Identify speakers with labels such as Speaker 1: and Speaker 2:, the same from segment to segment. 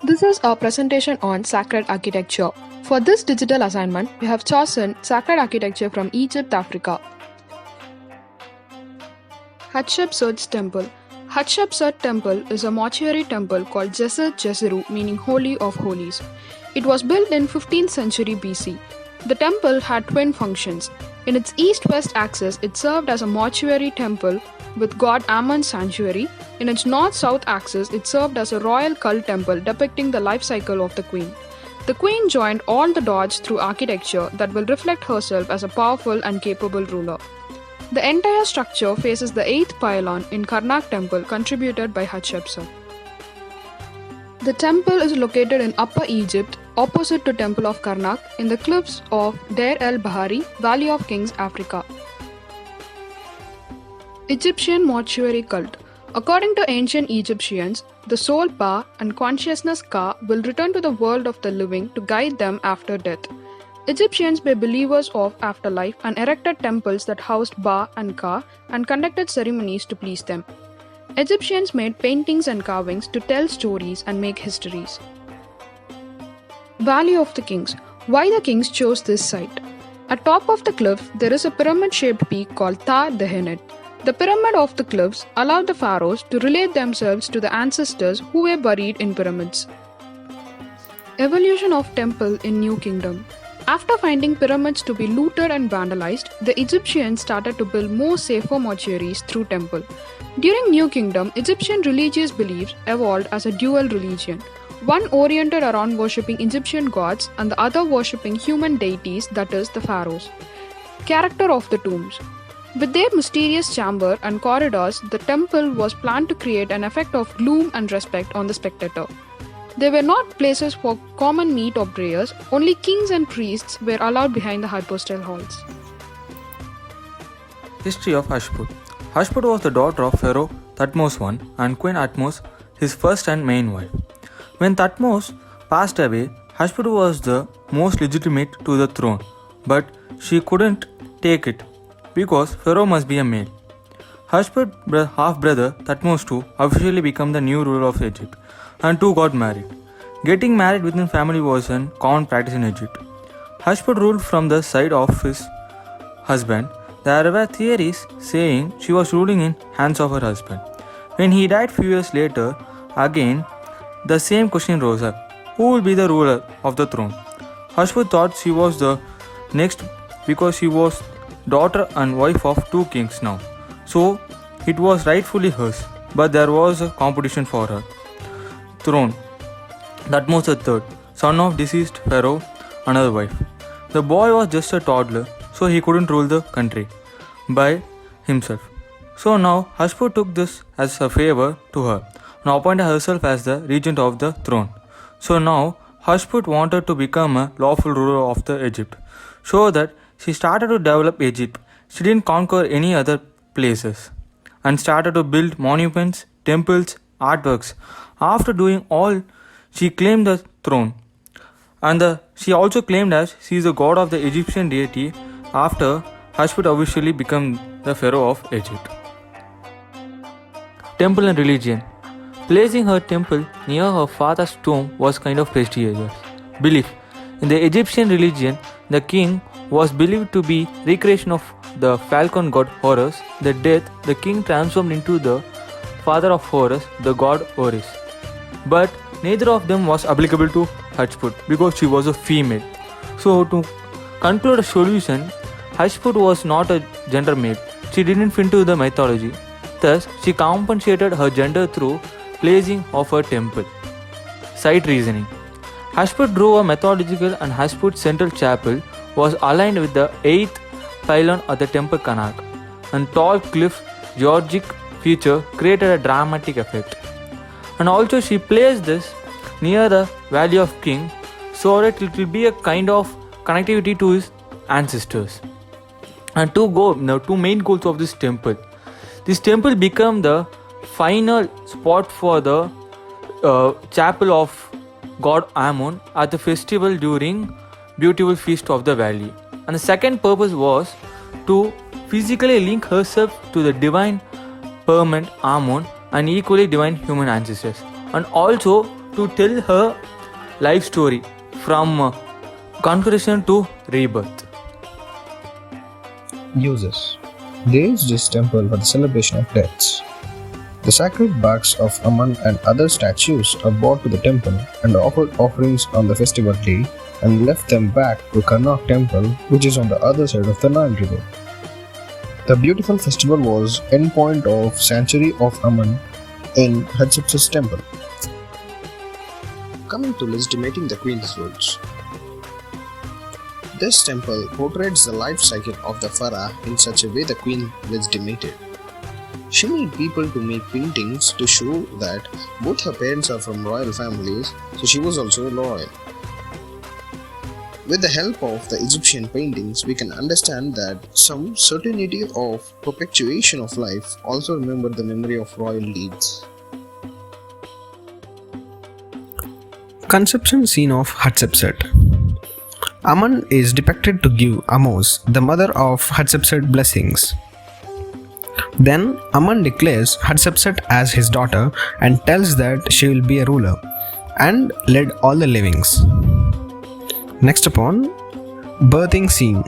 Speaker 1: This is our presentation on sacred architecture. For this digital assignment, we have chosen sacred architecture from Egypt, Africa. Hatshepsut's Temple. Hatshepsut Temple is a mortuary temple called Djeser Djeseru, meaning Holy of Holies. It was built in 15th century BC. The temple had twin functions. In its east-west axis, it served as a mortuary temple with god Amun's sanctuary. In its north-south axis, it served as a royal cult temple depicting the life cycle of the queen. The queen joined all the dots through architecture that will reflect herself as a powerful and capable ruler. The entire structure faces the 8th pylon in Karnak temple contributed by Hatshepsut. The temple is located in Upper Egypt, opposite to Temple of Karnak, in the cliffs of Deir el-Bahari, Valley of Kings, Africa. Egyptian mortuary cult. According to ancient Egyptians, the soul Ba and consciousness Ka will return to the world of the living to guide them after death. Egyptians were believers of afterlife and erected temples that housed Ba and Ka and conducted ceremonies to please them. Egyptians made paintings and carvings to tell stories and make histories. Valley of the Kings. Why the kings chose this site? At top of the cliff, there is a pyramid-shaped peak called Ta Dehenet. The pyramid of the cliffs allowed the pharaohs to relate themselves to the ancestors who were buried in pyramids. Evolution of temple in New Kingdom. After finding pyramids to be looted and vandalized, the Egyptians started to build more safer mortuaries through temple. During New Kingdom, Egyptian religious beliefs evolved as a dual religion, one oriented around worshipping Egyptian gods and the other worshipping human deities, that is, the pharaohs. Character of the tombs. With their mysterious chamber and corridors, the temple was planned to create an effect of gloom and respect on the spectator. They were not places for common meat or prayers, only kings and priests were allowed behind the hypostyle halls.
Speaker 2: History of Hashput. Hashput was the daughter of Pharaoh Thutmose I and Queen Atmos, his first and main wife. When Thutmose passed away, Hashput was the most legitimate to the throne, but she couldn't take it because Pharaoh must be a male. Hashput's half-brother Thutmose II officially became the new ruler of Egypt, and two got married. Getting married within family was a common practice in Egypt. Hashput ruled from the side of his husband. There were theories saying she was ruling in hands of her husband. When he died few years later, again the same question rose up: who will be the ruler of the throne? Hashput thought she was the next because she was daughter and wife of two kings now. So it was rightfully hers, but there was a competition for her throne. Thutmose III, son of deceased pharaoh, another wife. The boy was just a toddler, so he couldn't rule the country by himself. So now Hashput took this as a favor to her and appointed herself as the regent of the throne. So now Hashput wanted to become a lawful ruler of the Egypt, so that she started to develop Egypt. She didn't conquer any other places and started to build monuments, temples, artworks. After doing all, she claimed the throne, and she also claimed as she is the god of the Egyptian deity after Hashput officially became the pharaoh of Egypt. Temple and religion. Placing her temple near her father's tomb was kind of prestigious. Belief. In the Egyptian religion, the king was believed to be recreation of the falcon god Horus. The death, the king transformed into the father of Horus, the god Horus. But neither of them was applicable to Hashput because she was a female. So to conclude a solution, Hashput was not a gender made. She didn't fit into the mythology. Thus, she compensated her gender through placing of her temple. Site reasoning. Hashput drew a mythological and Hashput's central chapel was aligned with the 8th pylon of the temple Karnak, and tall cliff Georgic feature created a dramatic effect. And also she placed this near the Valley of Kings so that it will be a kind of connectivity to his ancestors. And the two main goals of this temple. This temple became the final spot for the chapel of god Amun at the festival during beautiful feast of the valley. And the second purpose was to physically link herself to the divine permanent Amun and equally divine human ancestors, and also to tell her life story from conquest to rebirth.
Speaker 3: Uses. They used this temple for the celebration of deaths. The sacred barks of Aman and other statues are brought to the temple and offered offerings on the festival day and left them back to Karnak temple, which is on the other side of the Nile river. The beautiful festival was endpoint of Sanctuary of Aman in Hatshepsut's temple. Coming to legitimating the queen's roles. This temple portrays the life cycle of the pharaoh in such a way the queen legitimated. She made people to make paintings to show that both her parents are from royal families, so she was also royal. With the help of the Egyptian paintings, we can understand that some certainty of perpetuation of life also remember the memory of royal deeds. Conception scene of Hatshepsut. Aman is depicted to give Ahmose, the mother of Hatshepsut, blessings. Then Aman declares Hatshepsut as his daughter and tells that she will be a ruler and lead all the livings. Next upon, birthing scene.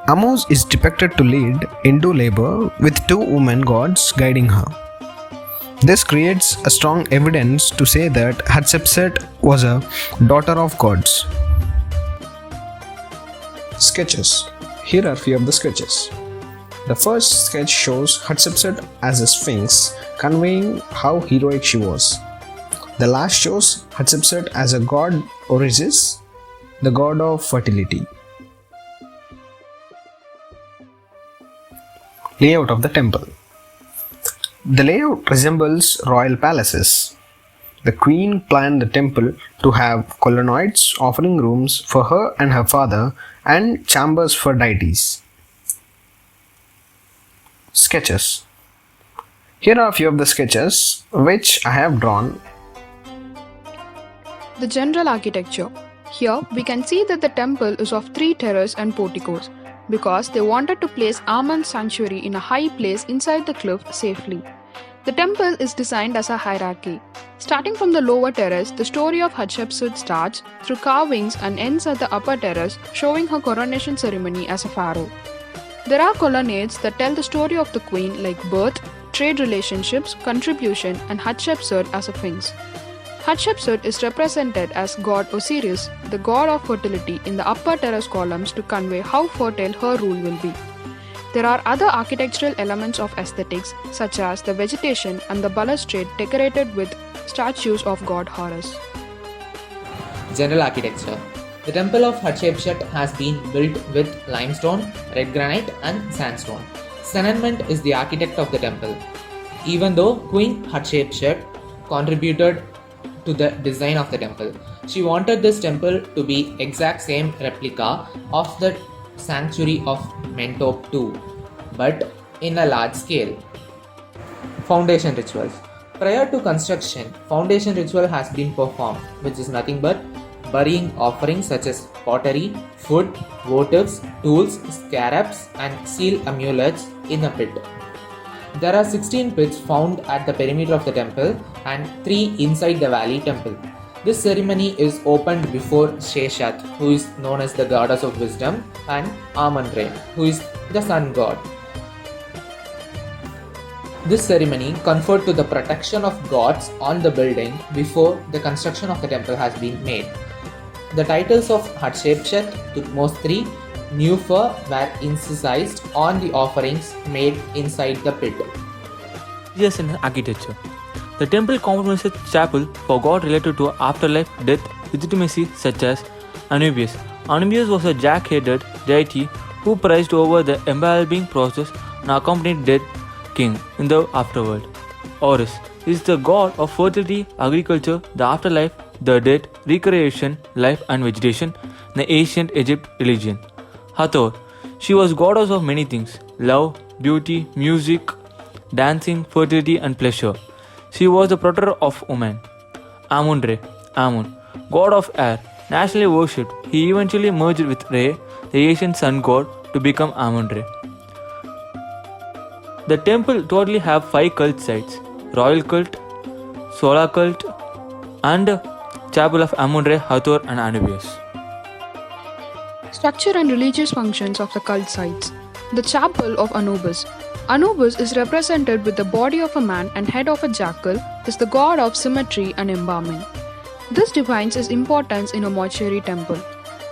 Speaker 3: Ahmose is depicted to lead into labor with two women gods guiding her. This creates a strong evidence to say that Hatshepsut was a daughter of gods. Sketches. Here are few of the sketches. The first sketch shows Hatshepsut as a sphinx, conveying how heroic she was. The last shows Hatshepsut as a god Osiris, the god of fertility. Layout of the temple. The layout resembles royal palaces. The queen planned the temple to have colonnades, offering rooms for her and her father, and chambers for deities. Sketches. Here are a few of the sketches which I have drawn.
Speaker 1: The general architecture. Here we can see that the temple is of 3 terraces and porticos because they wanted to place Amon's sanctuary in a high place inside the cliff safely. The temple is designed as a hierarchy. Starting from the lower terrace, the story of Hatshepsut starts through carvings and ends at the upper terrace, showing her coronation ceremony as a pharaoh. There are colonnades that tell the story of the queen like birth, trade relationships, contribution, and Hatshepsut as a sphinx. Hatshepsut is represented as god Osiris, the god of fertility, in the upper terrace columns to convey how fertile her rule will be. There are other architectural elements of aesthetics such as the vegetation and the balustrade decorated with statues of god Horus.
Speaker 4: General architecture. The temple of Hatshepsut has been built with limestone, red granite and sandstone. Senenment is the architect of the temple. Even though Queen Hatshepsut contributed to the design of the temple, she wanted this temple to be exact same replica of the sanctuary of Mentope II, but in a large scale. Foundation rituals. Prior to construction, foundation ritual has been performed, which is nothing but burying offerings such as pottery, food, votives, tools, scarabs, and seal amulets in a pit. There are 16 pits found at the perimeter of the temple and 3 inside the valley temple. This ceremony is opened before Sheshat, who is known as the goddess of wisdom, and Amun-Re, who is the sun god. This ceremony conferred to the protection of gods on the building before the construction of the temple has been made. The titles of Hatshepsut, Thutmose III, Nefer were incised on the offerings made inside the pit.
Speaker 2: Yes, in architecture. The temple comprises a chapel for god related to afterlife, death, legitimacy, such as Anubis. Anubis was a jack-headed deity who presided over the embalming process and accompanied dead king in the afterworld. Horus is the god of fertility, agriculture, the afterlife, the dead, recreation, life and vegetation in the ancient Egypt religion. Hathor, she was goddess of many things: love, beauty, music, dancing, fertility and pleasure. She was the protector of women. Amun-Re, Amun, god of air, nationally worshipped. He eventually merged with Re, the ancient sun god, to become Amun-Re. The temple totally have 5 cult sites: royal cult, solar cult, and chapel of Amun-Re, Hathor and Anubis.
Speaker 1: Structure and religious functions of the cult sites. The Chapel of Anubis. Anubis is represented with the body of a man and head of a jackal, is the god of symmetry and embalming. This defines his importance in a mortuary temple.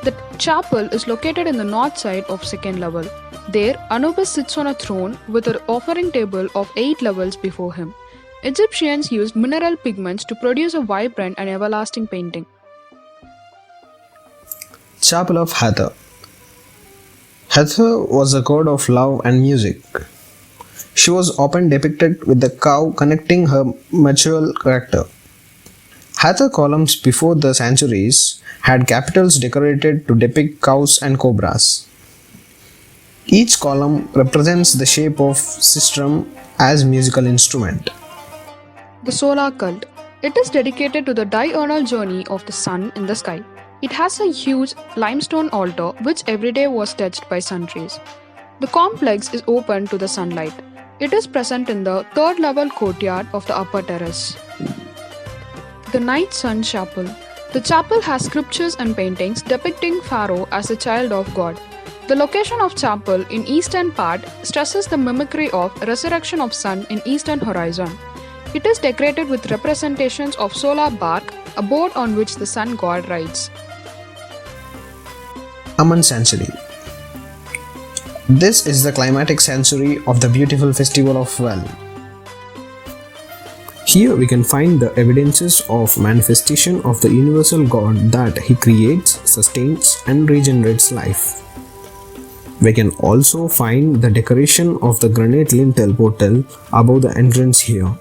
Speaker 1: The chapel is located in the north side of second level. There, Anubis sits on a throne with an offering table of 8 levels before him. Egyptians used mineral pigments to produce a vibrant and everlasting painting.
Speaker 3: Chapel of Hathor. Hathor was a god of love and music. She was often depicted with the cow connecting her mature character. Hathor columns before the centuries had capitals decorated to depict cows and cobras. Each column represents the shape of sistrum as musical instrument.
Speaker 1: The solar cult. It is dedicated to the diurnal journey of the sun in the sky. It has a huge limestone altar which every day was touched by sun rays. The complex is open to the sunlight. It is present in the third level courtyard of the upper terrace. The Night Sun Chapel. The chapel has sculptures and paintings depicting Pharaoh as a child of God. The location of chapel in eastern part stresses the mimicry of resurrection of sun in eastern horizon. It is decorated with representations of solar bark, a boat on which the sun god rides.
Speaker 3: Amun Sanctuary. This is the climatic sanctuary of the beautiful festival of well. Here we can find the evidences of manifestation of the universal God that He creates, sustains and regenerates life. We can also find the decoration of the granite lintel portal above the entrance here.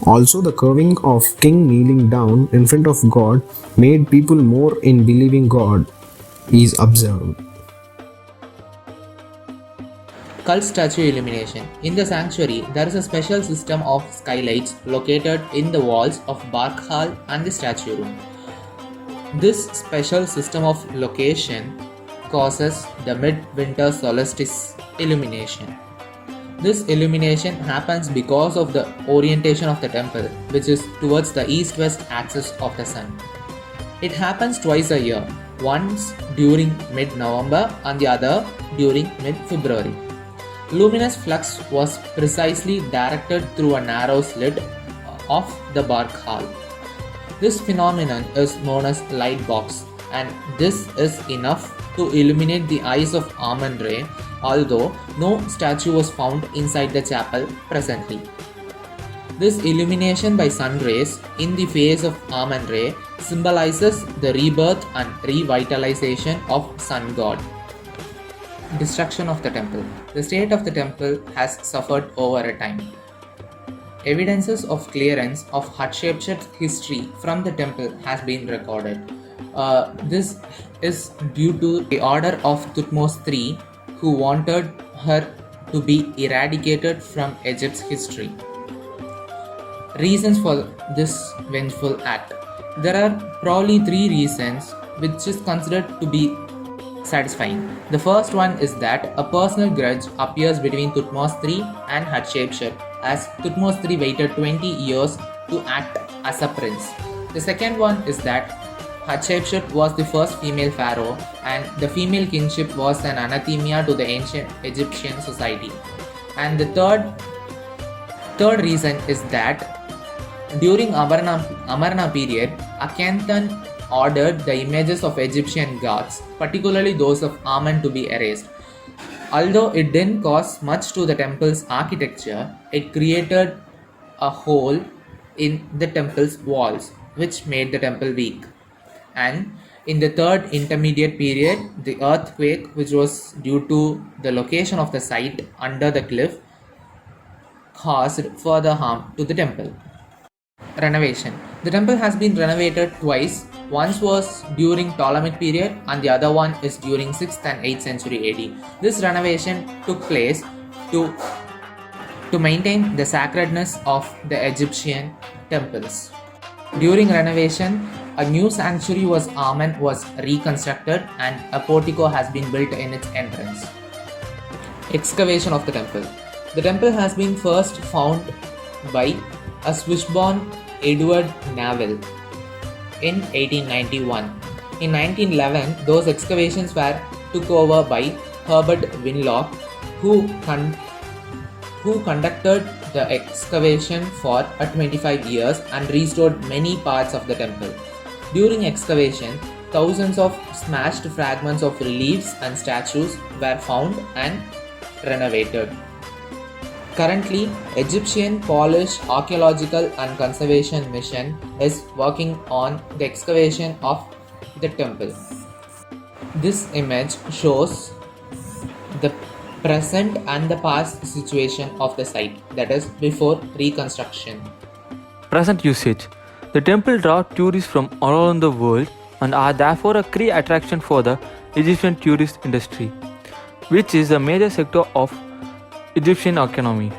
Speaker 3: Also, the carving of king kneeling down in front of God made people more in believing God is observed.
Speaker 4: Cult statue illumination. In the sanctuary, there is a special system of skylights located in the walls of Bark Hall and the statue room. This special system of location causes the mid-winter solstice illumination. This illumination happens because of the orientation of the temple, which is towards the east-west axis of the sun. It happens twice a year, once during mid-November and the other during mid-February. Luminous flux was precisely directed through a narrow slit of the Bark Hall. This phenomenon is known as light box, and this is enough to illuminate the eyes of Amun-Re, although no statue was found inside the chapel presently. This illumination by sun rays in the face of Amun-Re symbolizes the rebirth and revitalization of sun god. Destruction of the temple. The state of the temple has suffered over a time. Evidences of clearance of Hatshepsut's history from the temple has been recorded. This is due to the order of Thutmose III, who wanted her to be eradicated from Egypt's history. Reasons for this vengeful act. There are probably 3 reasons which is considered to be satisfying. The first one is that a personal grudge appears between Thutmose III and Hatshepsut, as Thutmose III waited 20 years to act as a prince. The second one is that Hatshepsut was the first female pharaoh, and the female kingship was an anathema to the ancient Egyptian society. And the third reason is that during Amarna period, Akhenaten ordered the images of Egyptian gods, particularly those of Amun, to be erased. Although it didn't cause much to the temple's architecture, it created a hole in the temple's walls, which made the temple weak. And in the third intermediate period, the earthquake, which was due to the location of the site under the cliff, caused further harm to the temple. Renovation. The temple has been renovated twice. Once was during Ptolemaic period and the other one is during 6th and 8th century AD. This renovation took place to maintain the sacredness of the Egyptian temples. During renovation, a new sanctuary was reconstructed and a portico has been built in its entrance. Excavation of the temple. The temple has been first found by a Swiss-born Edward Naville in 1891. In 1911, those excavations were took over by Herbert Winlock, who conducted the excavation for 25 years and restored many parts of the temple. During excavation, thousands of smashed fragments of reliefs and statues were found and renovated. Currently, Egyptian Polish Archaeological and Conservation Mission is working on the excavation of the temple. This image shows the present and the past situation of the site, that is before reconstruction.
Speaker 2: Present usage. The temple draws tourists from all around the world and are therefore a key attraction for the Egyptian tourist industry, which is a major sector of Egyptian economy.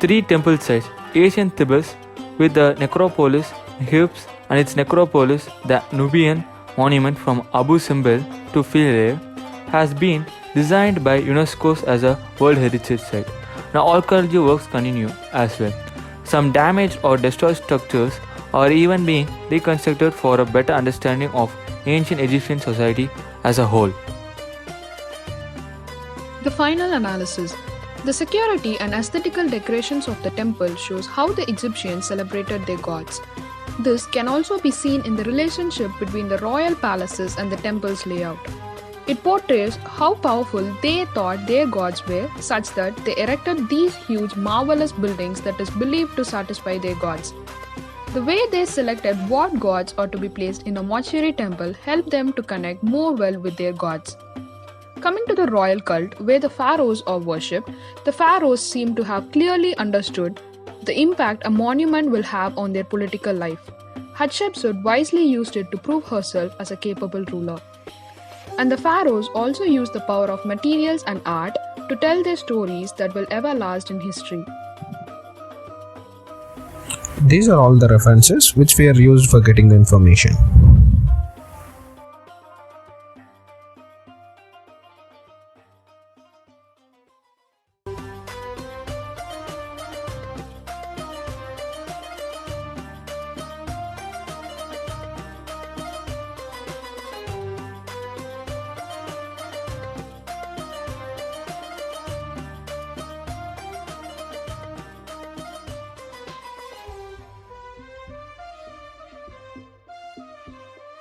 Speaker 2: 3 temple sites: ancient Thebes with the necropolis, Hibs and its necropolis, the Nubian monument from Abu Simbel to Philae, has been designed by UNESCO as a World Heritage Site. Now archaeology works continue as well. Some damaged or destroyed structures are even being reconstructed for a better understanding of ancient Egyptian society as a whole.
Speaker 1: The final analysis. The security and aesthetical decorations of the temple shows how the Egyptians celebrated their gods. This can also be seen in the relationship between the royal palaces and the temple's layout. It portrays how powerful they thought their gods were, such that they erected these huge, marvelous buildings that is believed to satisfy their gods. The way they selected what gods are to be placed in a mortuary temple helped them to connect more well with their gods. Coming to the royal cult, where the pharaohs are worshipped, the pharaohs seem to have clearly understood the impact a monument will have on their political life. Hatshepsut wisely used it to prove herself as a capable ruler. And the pharaohs also used the power of materials and art to tell their stories that will ever last in history.
Speaker 3: These are all the references which we are used for getting the information.